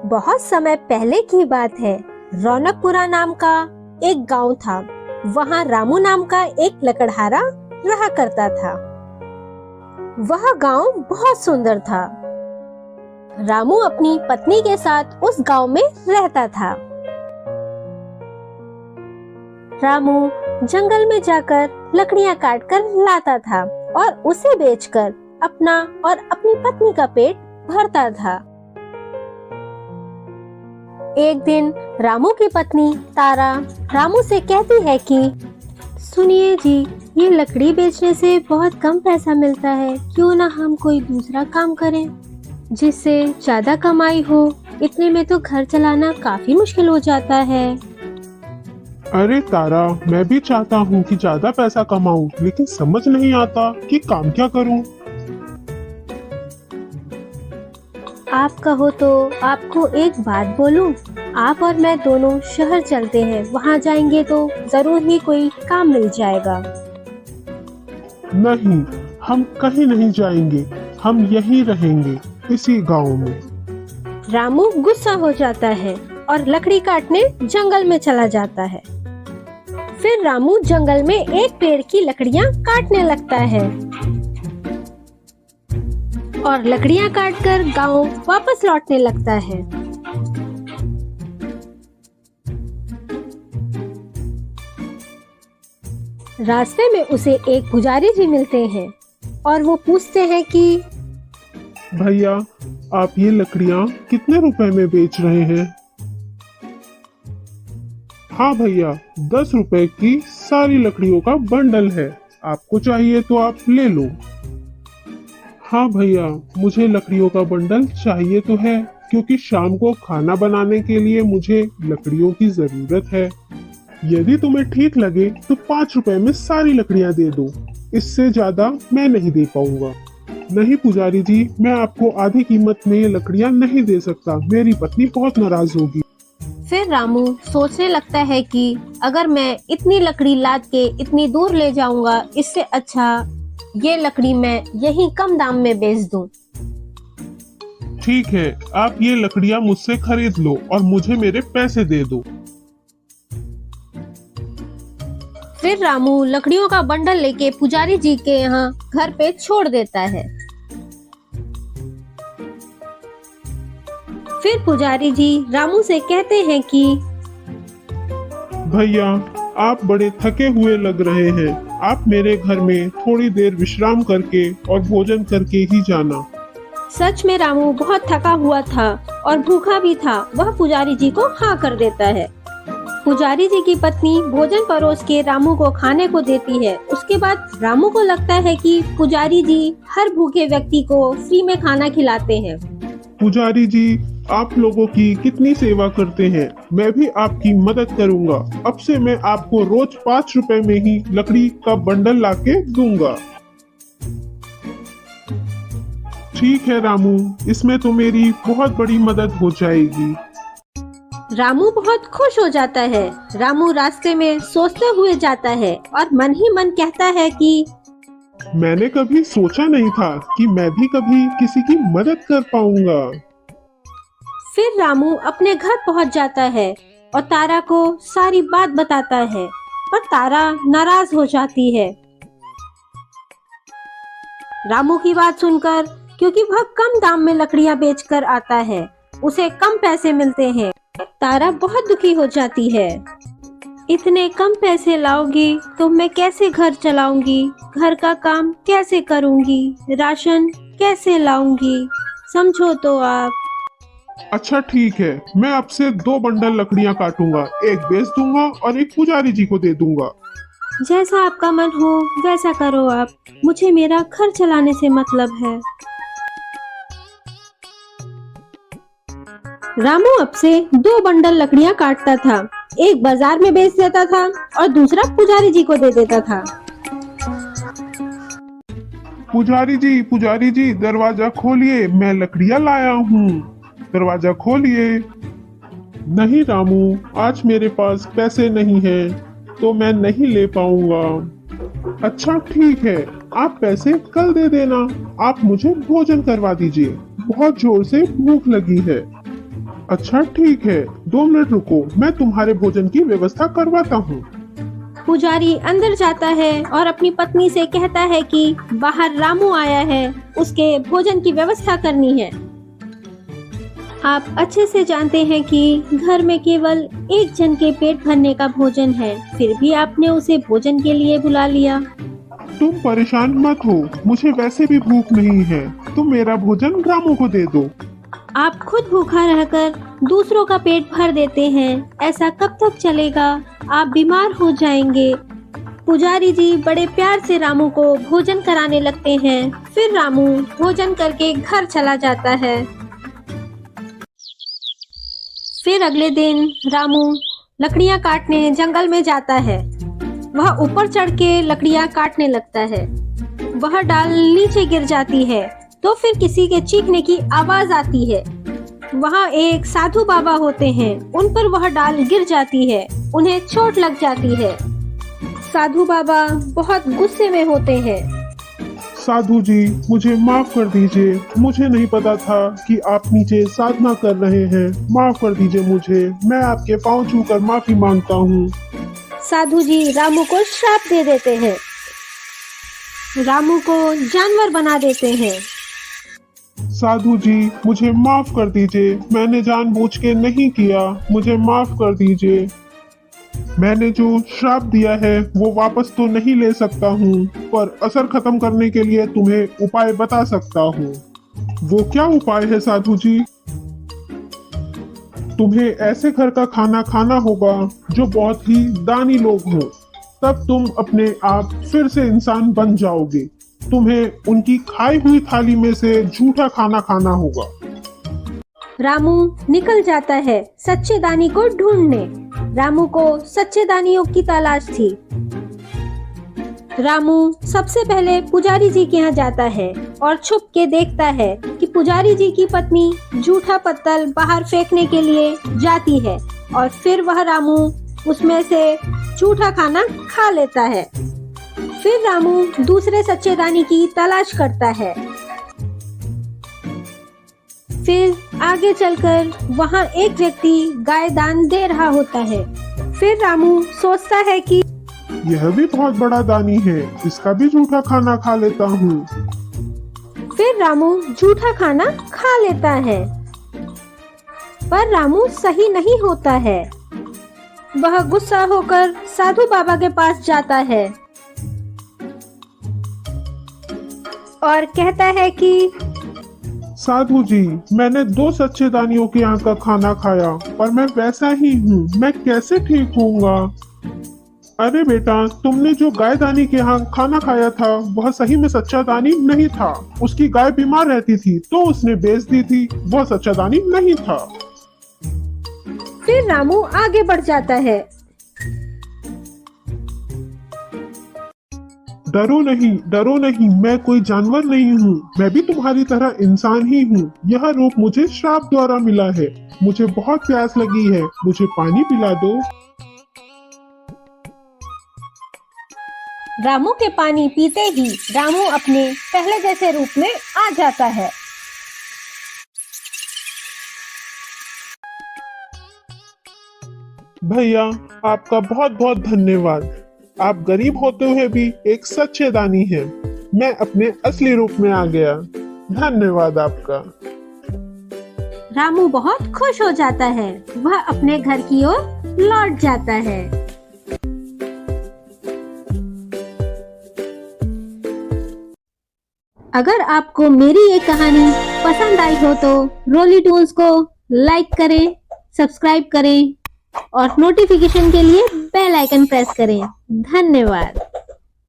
बहुत समय पहले की बात है। रौनकपुरा नाम का एक गांव था। वहाँ रामू नाम का एक लकड़हारा रहा करता था। वह गांव बहुत सुंदर था। रामू अपनी पत्नी के साथ उस गांव में रहता था। रामू जंगल में जाकर लकड़ियां काटकर लाता था और उसे बेचकर अपना और अपनी पत्नी का पेट भरता था। एक दिन रामू की पत्नी तारा रामू से कहती है कि सुनिए जी, ये लकड़ी बेचने से बहुत कम पैसा मिलता है, क्यों ना हम कोई दूसरा काम करें जिससे ज्यादा कमाई हो। इतने में तो घर चलाना काफी मुश्किल हो जाता है। अरे तारा, मैं भी चाहता हूँ कि ज्यादा पैसा कमाऊं, लेकिन समझ नहीं आता कि काम क्या करूं। आप कहो तो आपको एक बात बोलूं? आप और मैं दोनों शहर चलते हैं। वहाँ जाएंगे तो जरूर ही कोई काम मिल जाएगा। नहीं, हम कहीं नहीं जाएंगे, हम यहीं रहेंगे, इसी गांव में। रामू गुस्सा हो जाता है और लकड़ी काटने जंगल में चला जाता है। फिर रामू जंगल में एक पेड़ की लकड़ियाँ काटने लगता है और लकड़ियाँ काटकर गांव वापस लौटने लगता है। रास्ते में उसे एक पुजारी जी मिलते हैं और वो पूछते हैं कि भैया, आप ये लकड़ियाँ कितने रुपए में बेच रहे हैं? हाँ भैया, 10 रुपए की सारी लकड़ियों का बंडल है, आपको चाहिए तो आप ले लो। हाँ भैया, मुझे लकड़ियों का बंडल चाहिए तो है, क्योंकि शाम को खाना बनाने के लिए मुझे लकड़ियों की जरूरत है। यदि तुम्हें ठीक लगे तो 5 रुपए में सारी लकड़ियाँ दे दो, इससे ज्यादा मैं नहीं दे पाऊंगा। नहीं पुजारी जी, मैं आपको आधी कीमत में ये लकड़ियाँ नहीं दे सकता, मेरी पत्नी बहुत नाराज होगी। फिर रामू सोचने लगता है कि अगर मैं इतनी लकड़ी लाद के इतनी दूर ले जाऊंगा, इससे अच्छा ये लकड़ी मैं यहीं कम दाम में बेच दूं। ठीक है, आप ये लकड़ियाँ मुझसे खरीद लो और मुझे मेरे पैसे दे दो। फिर रामू लकड़ियों का बंडल लेके पुजारी जी के यहाँ घर पे छोड़ देता है। फिर पुजारी जी रामू से कहते हैं कि भैया, आप बड़े थके हुए लग रहे हैं, आप मेरे घर में थोड़ी देर विश्राम करके और भोजन करके ही जाना। सच में रामू बहुत थका हुआ था और भूखा भी था। वह पुजारी जी को हाँ कर देता है। पुजारी जी की पत्नी भोजन परोस के रामू को खाने को देती है। उसके बाद रामू को लगता है कि पुजारी जी हर भूखे व्यक्ति को फ्री में खाना खिलाते हैं। पुजारी जी, आप लोगों की कितनी सेवा करते हैं, मैं भी आपकी मदद करूंगा। अब से मैं आपको रोज 5 रुपए में ही लकड़ी का बंडल लाके दूंगा। ठीक है रामू, इसमें तो मेरी बहुत बड़ी मदद हो जाएगी। रामू बहुत खुश हो जाता है। रामू रास्ते में सोचते हुए जाता है और मन ही मन कहता है कि मैंने कभी सोचा नहीं था कि मैं भी कभी किसी की मदद कर पाऊंगा। फिर रामू अपने घर पहुंच जाता है और तारा को सारी बात बताता है, पर तारा नाराज हो जाती है रामू की बात सुनकर, क्योंकि वह कम दाम में लकड़ियां बेचकर आता है, उसे कम पैसे मिलते हैं। तारा बहुत दुखी हो जाती है। इतने कम पैसे लाओगी तो मैं कैसे घर चलाऊंगी, घर का काम कैसे करूंगी, राशन कैसे लाऊंगी, समझो तो आप। अच्छा ठीक है, मैं आपसे 2 बंडल लकड़ियां काटूंगा, एक बेच दूंगा और एक पुजारी जी को दे दूंगा। जैसा आपका मन हो वैसा करो आप, मुझे मेरा घर चलाने से मतलब है। रामू अब से 2 बंडल लकड़ियां काटता था। एक बाजार में बेच देता था और दूसरा पुजारी जी को दे देता था। पुजारी जी, दरवाजा खोलिए, मैं लकड़ियां लाया हूँ, दरवाजा खोलिए। नहीं रामू, आज मेरे पास पैसे नहीं हैं, तो मैं नहीं ले पाऊंगा। अच्छा ठीक है, आप पैसे कल दे देना, आप मुझे भोजन करवा दीजिए, बहुत जोर से भूख लगी है। अच्छा ठीक है, 2 मिनट रुको, मैं तुम्हारे भोजन की व्यवस्था करवाता हूँ। पुजारी अंदर जाता है और अपनी पत्नी से कहता है कि बाहर रामू आया है, उसके भोजन की व्यवस्था करनी है। आप अच्छे से जानते हैं कि घर में केवल एक जन के पेट भरने का भोजन है, फिर भी आपने उसे भोजन के लिए बुला लिया। तुम परेशान मत हो, मुझे वैसे भी भूख नहीं है, तुम मेरा भोजन रामू को दे दो। आप खुद भूखा रहकर दूसरों का पेट भर देते हैं, ऐसा कब तक चलेगा? आप बीमार हो जाएंगे। पुजारी जी बड़े प्यार से रामू को भोजन कराने लगते हैं। फिर रामू भोजन करके घर चला जाता है। फिर अगले दिन रामू लकड़ियां काटने जंगल में जाता है। वह ऊपर चढ़ के लकड़ियां काटने लगता है। वह डाल नीचे गिर जाती है तो फिर किसी के चीखने की आवाज आती है। वहाँ एक साधु बाबा होते हैं, उन पर वह डाल गिर जाती है, उन्हें चोट लग जाती है। साधु बाबा बहुत गुस्से में होते हैं। साधु जी, मुझे माफ कर दीजिए, मुझे नहीं पता था कि आप नीचे साधना कर रहे हैं, माफ कर दीजिए मुझे, मैं आपके पांव छूकर माफी मांगता हूँ। साधु जी रामू को श्राप दे देते हैं, रामू को जानवर बना देते हैं। साधु जी, मुझे माफ कर दीजिए, मैंने जानबूझ के नहीं किया, मुझे माफ कर दीजिए। मैंने जो श्राप दिया है वो वापस तो नहीं ले सकता हूँ, पर असर खत्म करने के लिए तुम्हें उपाय बता सकता हूँ। वो क्या उपाय है साधु जी? तुम्हें ऐसे घर का खाना खाना होगा जो बहुत ही दानी लोग हों, तब तुम अपने आप फिर से इंसान बन जाओगे। तुम्हें उनकी खाई हुई थाली में से झूठा खाना खाना होगा। रामू निकल जाता है सच्चे दानी को ढूंढने। रामू को सच्चे दानियों की तलाश थी। रामू सबसे पहले पुजारी जी के यहाँ जाता है और छुप के देखता है कि पुजारी जी की पत्नी झूठा पत्तल बाहर फेंकने के लिए जाती है और फिर वह रामू उसमें से झूठा खाना खा लेता है। फिर रामू दूसरे सच्चे दानी की तलाश करता है। फिर आगे चलकर वहाँ एक व्यक्ति गाय दान दे रहा होता है। फिर रामू सोचता है कि यह भी बहुत बड़ा दानी है, इसका भी झूठा खाना खा लेता हूँ। फिर रामू झूठा खाना खा लेता है, पर रामू सही नहीं होता है। वह गुस्सा होकर साधु बाबा के पास जाता है और कहता है कि साधु जी, मैंने 2 सच्चे दानियों के यहाँ का खाना खाया, पर मैं वैसा ही हूँ, मैं कैसे ठीक होऊंगा? अरे बेटा, तुमने जो गाय दानी के यहाँ खाना खाया था वह सही में सच्चा दानी नहीं था। उसकी गाय बीमार रहती थी तो उसने बेच दी थी, वह सच्चा दानी नहीं था। फिर रामू आगे बढ़ जाता है। डरो नहीं, मैं कोई जानवर नहीं हूँ, मैं भी तुम्हारी तरह इंसान ही हूँ। यह रूप मुझे श्राप द्वारा मिला है। मुझे बहुत प्यास लगी है, मुझे पानी पिला दो। रामू के पानी पीते ही रामू अपने पहले जैसे रूप में आ जाता है। भैया, आपका बहुत बहुत धन्यवाद। आप गरीब होते हुए भी एक सच्चे दानी हैं। मैं अपने असली रूप में आ गया। धन्यवाद आपका। रामू बहुत खुश हो जाता है। वह अपने घर की ओर लौट जाता है। अगर आपको मेरी ये कहानी पसंद आई हो तो रोली टून्स को लाइक करें, सब्सक्राइब करें और नोटिफिकेशन के लिए बेल आइकन प्रेस करें। धन्यवाद।